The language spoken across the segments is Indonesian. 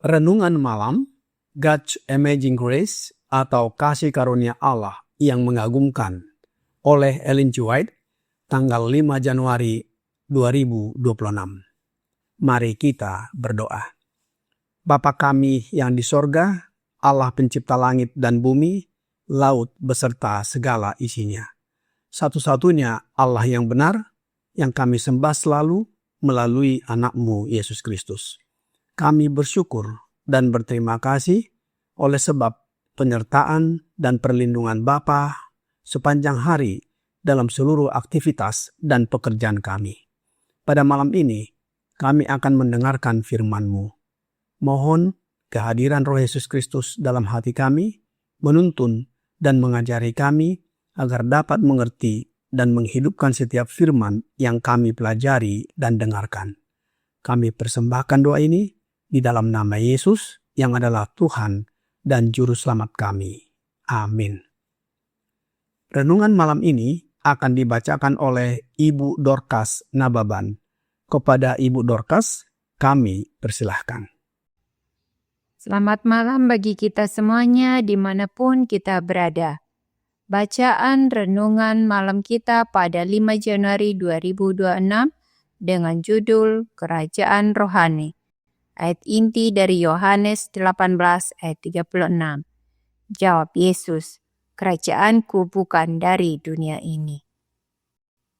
Renungan Malam, God's Amazing Grace atau Kasih Karunia Allah yang Mengagumkan oleh Ellen G. White, tanggal 5 Januari 2026. Mari kita berdoa. Bapa kami yang di sorga, Allah pencipta langit dan bumi, laut beserta segala isinya. Satu-satunya Allah yang benar, yang kami sembah selalu melalui anak-Mu Yesus Kristus. Kami bersyukur dan berterima kasih oleh sebab penyertaan dan perlindungan Bapa sepanjang hari dalam seluruh aktivitas dan pekerjaan kami. Pada malam ini, kami akan mendengarkan firman-Mu. Mohon kehadiran Roh Yesus Kristus dalam hati kami, menuntun dan mengajari kami agar dapat mengerti dan menghidupkan setiap firman yang kami pelajari dan dengarkan. Kami persembahkan doa ini di dalam nama Yesus yang adalah Tuhan dan Juru Selamat kami. Amin. Renungan malam ini akan dibacakan oleh Ibu Dorcas Nababan. Kepada Ibu Dorcas, kami persilahkan. Selamat malam bagi kita semuanya dimanapun kita berada. Bacaan renungan malam kita pada 5 Januari 2026 dengan judul Kerajaan Rohani. Ayat inti dari Yohanes 18 ayat 36. Jawab Yesus, "Kerajaanku bukan dari dunia ini."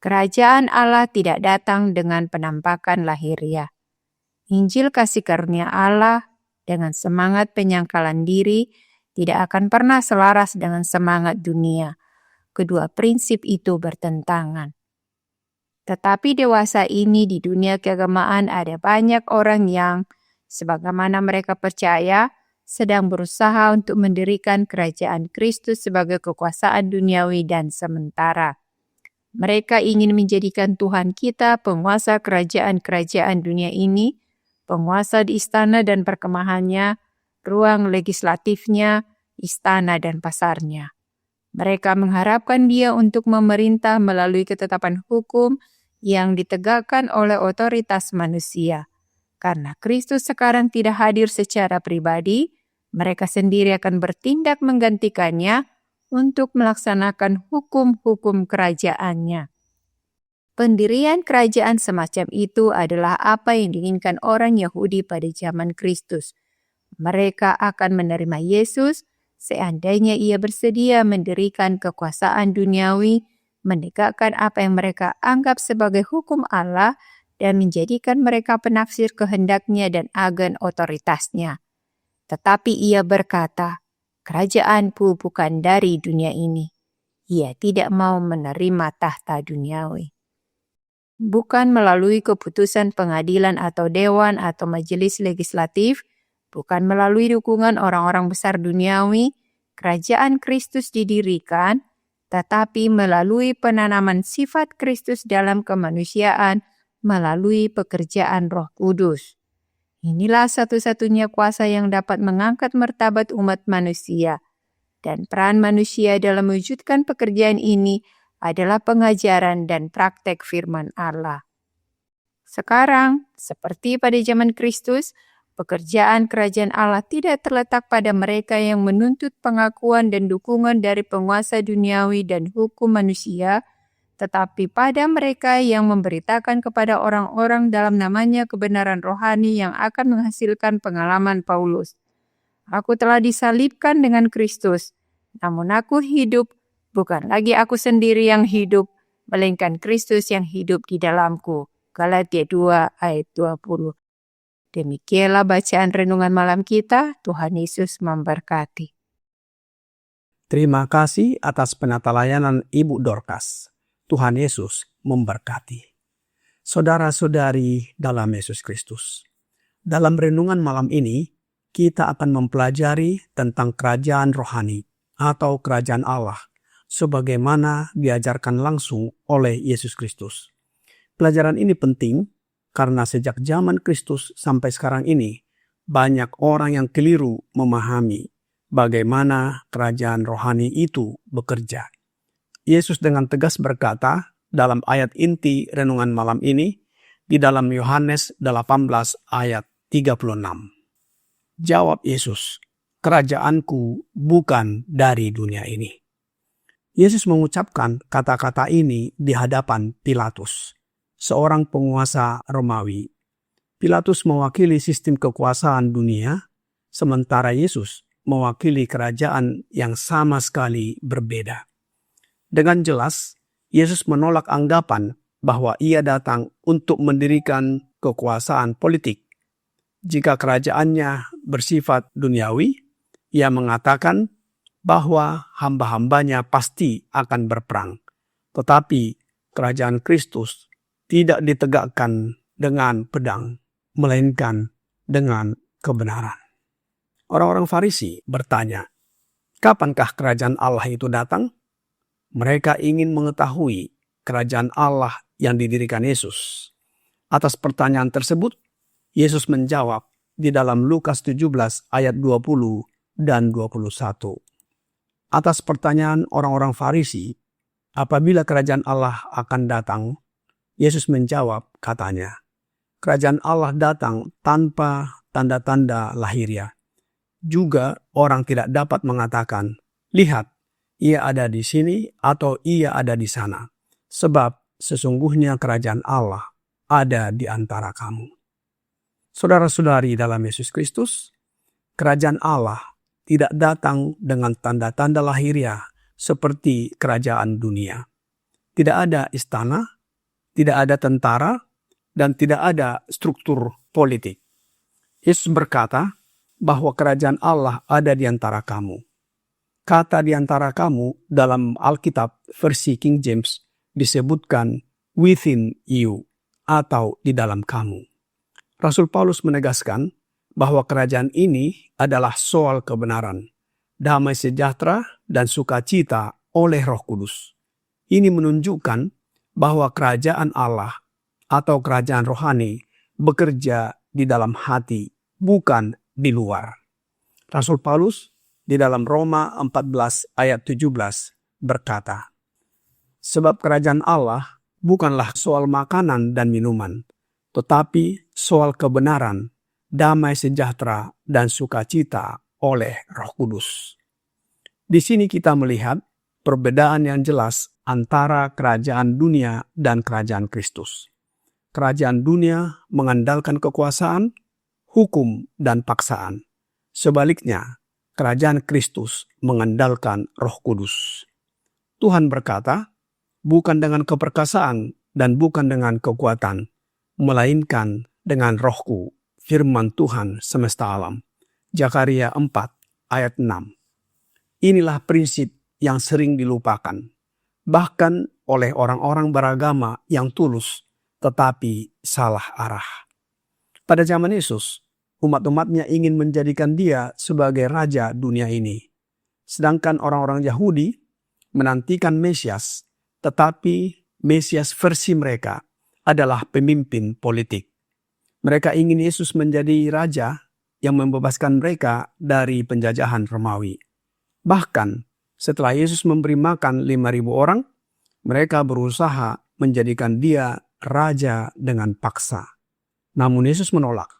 Kerajaan Allah tidak datang dengan penampakan lahiriah. Injil kasih karunia Allah dengan semangat penyangkalan diri tidak akan pernah selaras dengan semangat dunia. Kedua prinsip itu bertentangan. Tetapi dewasa ini di dunia keagamaan ada banyak orang yang sebagaimana mereka percaya, sedang berusaha untuk mendirikan kerajaan Kristus sebagai kekuasaan duniawi dan sementara. Mereka ingin menjadikan Tuhan kita penguasa kerajaan-kerajaan dunia ini, penguasa di istana dan perkemahannya, ruang legislatifnya, istana dan pasarnya. Mereka mengharapkan Dia untuk memerintah melalui ketetapan hukum yang ditegakkan oleh otoritas manusia. Karena Kristus sekarang tidak hadir secara pribadi, mereka sendiri akan bertindak menggantikannya untuk melaksanakan hukum-hukum kerajaannya. Pendirian kerajaan semacam itu adalah apa yang diinginkan orang Yahudi pada zaman Kristus. Mereka akan menerima Yesus seandainya Ia bersedia mendirikan kekuasaan duniawi, menegakkan apa yang mereka anggap sebagai hukum Allah, dan menjadikan mereka penafsir kehendaknya dan agen otoritasnya. Tetapi Ia berkata, "Kerajaanku bukan dari dunia ini." Ia tidak mau menerima tahta duniawi. Bukan melalui keputusan pengadilan atau dewan atau majelis legislatif, bukan melalui dukungan orang-orang besar duniawi, kerajaan Kristus didirikan, tetapi melalui penanaman sifat Kristus dalam kemanusiaan, melalui pekerjaan Roh Kudus. Inilah satu-satunya kuasa yang dapat mengangkat martabat umat manusia. Dan peran manusia dalam mewujudkan pekerjaan ini adalah pengajaran dan praktek firman Allah. Sekarang, seperti pada zaman Kristus, pekerjaan kerajaan Allah tidak terletak pada mereka yang menuntut pengakuan dan dukungan dari penguasa duniawi dan hukum manusia, tetapi pada mereka yang memberitakan kepada orang-orang dalam namanya kebenaran rohani yang akan menghasilkan pengalaman Paulus. Aku telah disalibkan dengan Kristus, namun aku hidup, bukan lagi aku sendiri yang hidup, melainkan Kristus yang hidup di dalamku. Galatia 2 ayat 20. Demikianlah bacaan renungan malam kita. Tuhan Yesus memberkati. Terima kasih atas penata layanan Ibu Dorcas. Tuhan Yesus memberkati. Saudara-saudari dalam Yesus Kristus. Dalam renungan malam ini, kita akan mempelajari tentang kerajaan rohani atau kerajaan Allah sebagaimana diajarkan langsung oleh Yesus Kristus. Pelajaran ini penting karena sejak zaman Kristus sampai sekarang ini, banyak orang yang keliru memahami bagaimana kerajaan rohani itu bekerja. Yesus dengan tegas berkata dalam ayat inti renungan malam ini di dalam Yohanes 18 ayat 36. Jawab Yesus, "Kerajaanku bukan dari dunia ini." Yesus mengucapkan kata-kata ini di hadapan Pilatus, seorang penguasa Romawi. Pilatus mewakili sistem kekuasaan dunia, sementara Yesus mewakili kerajaan yang sama sekali berbeda. Dengan jelas, Yesus menolak anggapan bahwa ia datang untuk mendirikan kekuasaan politik. Jika kerajaannya bersifat duniawi, ia mengatakan bahwa hamba-hambanya pasti akan berperang. Tetapi kerajaan Kristus tidak ditegakkan dengan pedang, melainkan dengan kebenaran. Orang-orang Farisi bertanya, kapankah kerajaan Allah itu datang? Mereka ingin mengetahui kerajaan Allah yang didirikan Yesus. Atas pertanyaan tersebut, Yesus menjawab di dalam Lukas 17 ayat 20 dan 21. Atas pertanyaan orang-orang Farisi, apabila kerajaan Allah akan datang, Yesus menjawab, katanya, kerajaan Allah datang tanpa tanda-tanda lahiriah. Juga orang tidak dapat mengatakan, lihat, ia ada di sini atau ia ada di sana. Sebab sesungguhnya kerajaan Allah ada di antara kamu. Saudara-saudari dalam Yesus Kristus, kerajaan Allah tidak datang dengan tanda-tanda lahiriah seperti kerajaan dunia. Tidak ada istana, tidak ada tentara, dan tidak ada struktur politik. Yesus berkata bahwa kerajaan Allah ada di antara kamu. Kata di antara kamu dalam Alkitab versi King James disebutkan within you atau di dalam kamu. Rasul Paulus menegaskan bahwa kerajaan ini adalah soal kebenaran, damai sejahtera, dan sukacita oleh Roh Kudus. Ini menunjukkan bahwa kerajaan Allah atau kerajaan rohani bekerja di dalam hati, bukan di luar. Rasul Paulus di dalam Roma 14 ayat 17 berkata, sebab kerajaan Allah bukanlah soal makanan dan minuman, tetapi soal kebenaran, damai sejahtera, dan sukacita oleh Roh Kudus. Di sini kita melihat perbedaan yang jelas antara kerajaan dunia dan kerajaan Kristus. Kerajaan dunia mengandalkan kekuasaan, hukum, dan paksaan. Sebaliknya, kerajaan Kristus mengandalkan Roh Kudus. Tuhan berkata, bukan dengan keperkasaan dan bukan dengan kekuatan, melainkan dengan Rohku, firman Tuhan semesta alam. Zakaria 4 ayat 6. Inilah prinsip yang sering dilupakan, bahkan oleh orang-orang beragama yang tulus, tetapi salah arah. Pada zaman Yesus, umat-umatnya ingin menjadikan dia sebagai raja dunia ini. Sedangkan orang-orang Yahudi menantikan Mesias, tetapi Mesias versi mereka adalah pemimpin politik. Mereka ingin Yesus menjadi raja yang membebaskan mereka dari penjajahan Romawi. Bahkan setelah Yesus memberi makan 5.000 orang, mereka berusaha menjadikan dia raja dengan paksa. Namun Yesus menolak,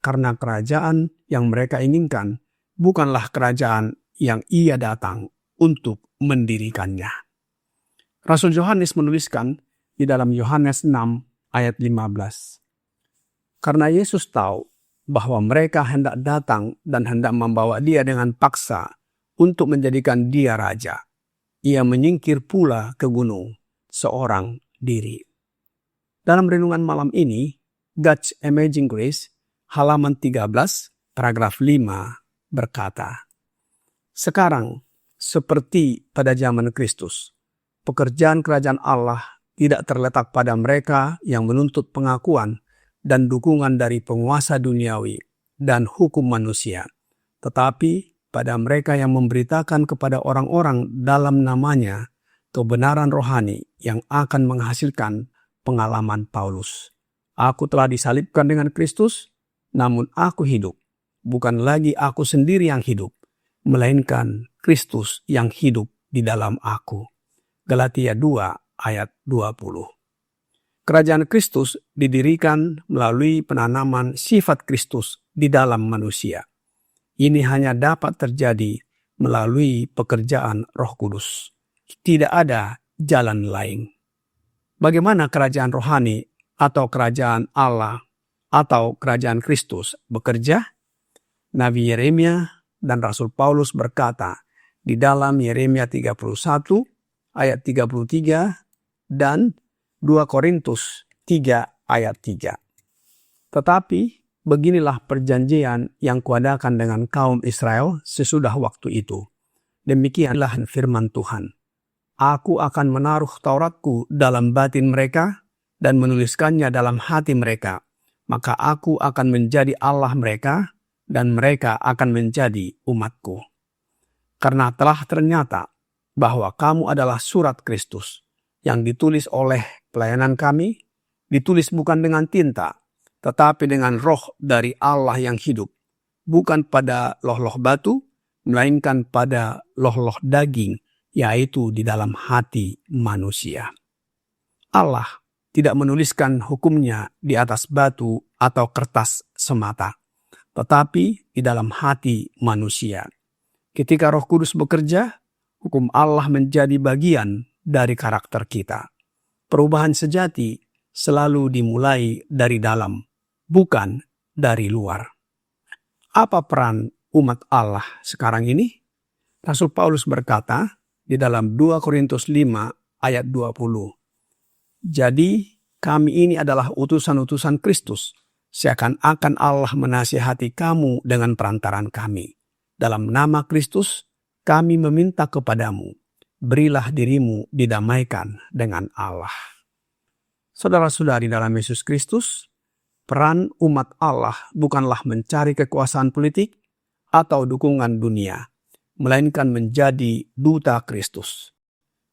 karena kerajaan yang mereka inginkan bukanlah kerajaan yang ia datang untuk mendirikannya. Rasul Yohanes menuliskan di dalam Yohanes 6 ayat 15. Karena Yesus tahu bahwa mereka hendak datang dan hendak membawa dia dengan paksa untuk menjadikan dia raja, ia menyingkir pula ke gunung seorang diri. Dalam renungan malam ini, God's Amazing Grace, halaman 13, paragraf 5, berkata, sekarang, seperti pada zaman Kristus, pekerjaan kerajaan Allah tidak terletak pada mereka yang menuntut pengakuan dan dukungan dari penguasa duniawi dan hukum manusia, tetapi pada mereka yang memberitakan kepada orang-orang dalam namanya kebenaran rohani yang akan menghasilkan pengalaman Paulus. Aku telah disalibkan dengan Kristus, namun aku hidup. Bukan lagi aku sendiri yang hidup, melainkan Kristus yang hidup di dalam aku. Galatia 2 ayat 20. Kerajaan Kristus didirikan melalui penanaman sifat Kristus di dalam manusia. Ini hanya dapat terjadi melalui pekerjaan Roh Kudus. Tidak ada jalan lain. Bagaimana kerajaan rohani atau kerajaan Allah atau kerajaan Kristus bekerja? Nabi Yeremia dan Rasul Paulus berkata di dalam Yeremia 31 ayat 33 dan 2 Korintus 3 ayat 3. Tetapi beginilah perjanjian yang kuadakan dengan kaum Israel sesudah waktu itu. Demikianlah firman Tuhan. Aku akan menaruh Tauratku dalam batin mereka dan menuliskannya dalam hati mereka. Maka aku akan menjadi Allah mereka dan mereka akan menjadi umatku. Karena telah ternyata bahwa kamu adalah surat Kristus yang ditulis oleh pelayanan kami, ditulis bukan dengan tinta, tetapi dengan roh dari Allah yang hidup, bukan pada loh-loh batu, melainkan pada loh-loh daging, yaitu di dalam hati manusia. Allah tidak menuliskan hukumnya di atas batu atau kertas semata, tetapi di dalam hati manusia. Ketika Roh Kudus bekerja, hukum Allah menjadi bagian dari karakter kita. Perubahan sejati selalu dimulai dari dalam, bukan dari luar. Apa peran umat Allah sekarang ini? Rasul Paulus berkata di dalam 2 Korintus 5 ayat 20. Jadi kami ini adalah utusan-utusan Kristus, seakan-akan Allah menasihati kamu dengan perantaran kami. Dalam nama Kristus, kami meminta kepadamu, berilah dirimu didamaikan dengan Allah. Saudara-saudari dalam Yesus Kristus, peran umat Allah bukanlah mencari kekuasaan politik atau dukungan dunia, melainkan menjadi duta Kristus.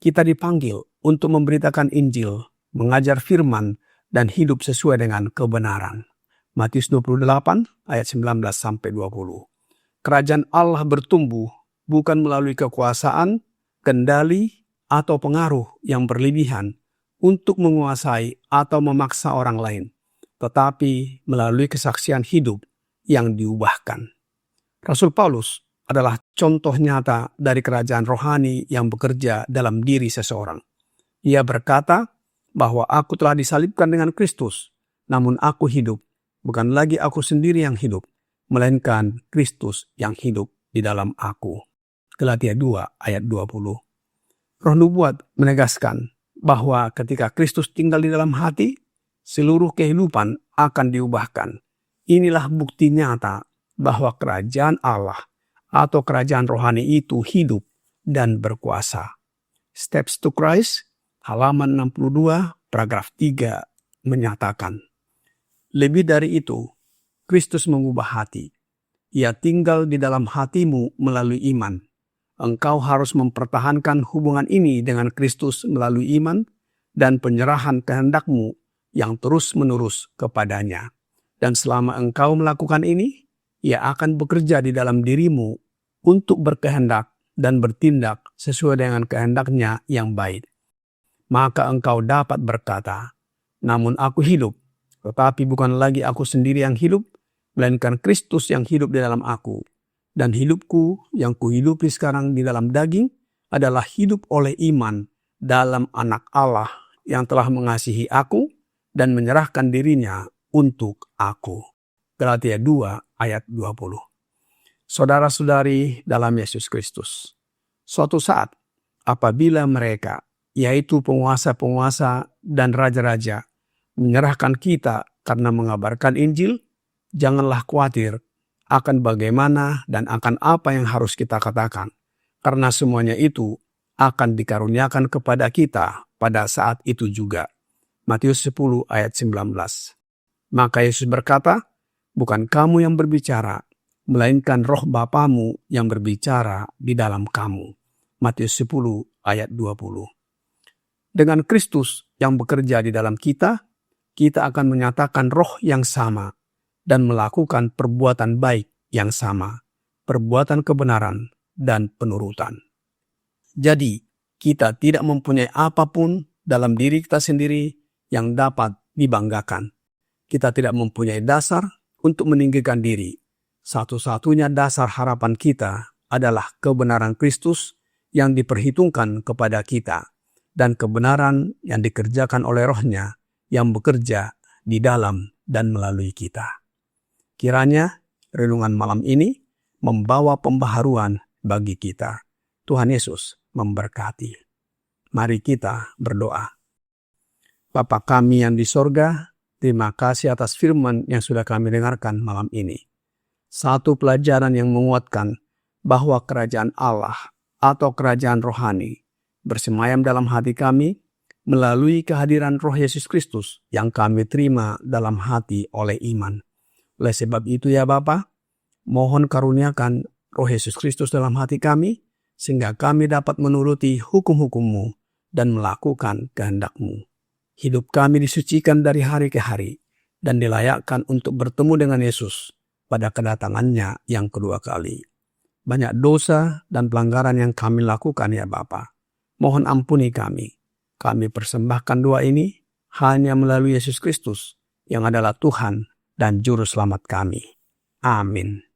Kita dipanggil untuk memberitakan Injil, mengajar firman, dan hidup sesuai dengan kebenaran. Matius 28 ayat 19-20. Kerajaan Allah bertumbuh bukan melalui kekuasaan, kendali, atau pengaruh yang berlebihan untuk menguasai atau memaksa orang lain, tetapi melalui kesaksian hidup yang diubahkan. Rasul Paulus adalah contoh nyata dari kerajaan rohani yang bekerja dalam diri seseorang. Ia berkata bahwa aku telah disalibkan dengan Kristus, namun aku hidup, bukan lagi aku sendiri yang hidup, melainkan Kristus yang hidup di dalam aku. Galatia 2 ayat 20. Roh nubuat menegaskan bahwa ketika Kristus tinggal di dalam hati, seluruh kehidupan akan diubahkan. Inilah bukti nyata bahwa kerajaan Allah atau kerajaan rohani itu hidup dan berkuasa. Steps to Christ, halaman 62, paragraf 3 menyatakan, lebih dari itu, Kristus mengubah hati. Ia tinggal di dalam hatimu melalui iman. Engkau harus mempertahankan hubungan ini dengan Kristus melalui iman dan penyerahan kehendakmu yang terus-menerus kepadanya. Dan selama engkau melakukan ini, Ia akan bekerja di dalam dirimu untuk berkehendak dan bertindak sesuai dengan kehendaknya yang baik. Maka engkau dapat berkata, namun aku hidup, tetapi bukan lagi aku sendiri yang hidup, melainkan Kristus yang hidup di dalam aku. Dan hidupku yang kuhidupi sekarang di dalam daging adalah hidup oleh iman dalam Anak Allah yang telah mengasihi aku dan menyerahkan dirinya untuk aku. Galatia 2 ayat 20. Saudara-saudari dalam Yesus Kristus, suatu saat apabila mereka, yaitu penguasa-penguasa dan raja-raja, menyerahkan kita karena mengabarkan Injil, janganlah khawatir akan bagaimana dan akan apa yang harus kita katakan, karena semuanya itu akan dikaruniakan kepada kita pada saat itu juga. Matius 10 ayat 19. Maka Yesus berkata, bukan kamu yang berbicara, melainkan roh Bapamu yang berbicara di dalam kamu. Matius 10 ayat 20. Dengan Kristus yang bekerja di dalam kita akan menyatakan roh yang sama dan melakukan perbuatan baik yang sama, perbuatan kebenaran dan penurutan. Jadi, kita tidak mempunyai apapun dalam diri kita sendiri yang dapat dibanggakan. Kita tidak mempunyai dasar untuk meninggikan diri. Satu-satunya dasar harapan kita adalah kebenaran Kristus yang diperhitungkan kepada kita dan kebenaran yang dikerjakan oleh Roh-Nya yang bekerja di dalam dan melalui kita. Kiranya renungan malam ini membawa pembaharuan bagi kita. Tuhan Yesus memberkati. Mari kita berdoa. Bapa kami yang di sorga, terima kasih atas firman yang sudah kami dengarkan malam ini. Satu pelajaran yang menguatkan bahwa kerajaan Allah atau kerajaan rohani bersemayam dalam hati kami melalui kehadiran Roh Yesus Kristus yang kami terima dalam hati oleh iman. Oleh sebab itu ya Bapa, mohon karuniakan Roh Yesus Kristus dalam hati kami sehingga kami dapat menuruti hukum-hukum-Mu dan melakukan kehendak-Mu. Hidup kami disucikan dari hari ke hari dan dilayakkan untuk bertemu dengan Yesus pada kedatangannya yang kedua kali. Banyak dosa dan pelanggaran yang kami lakukan ya Bapa. Mohon ampuni kami. Kami persembahkan doa ini hanya melalui Yesus Kristus yang adalah Tuhan dan Juru Selamat kami. Amin.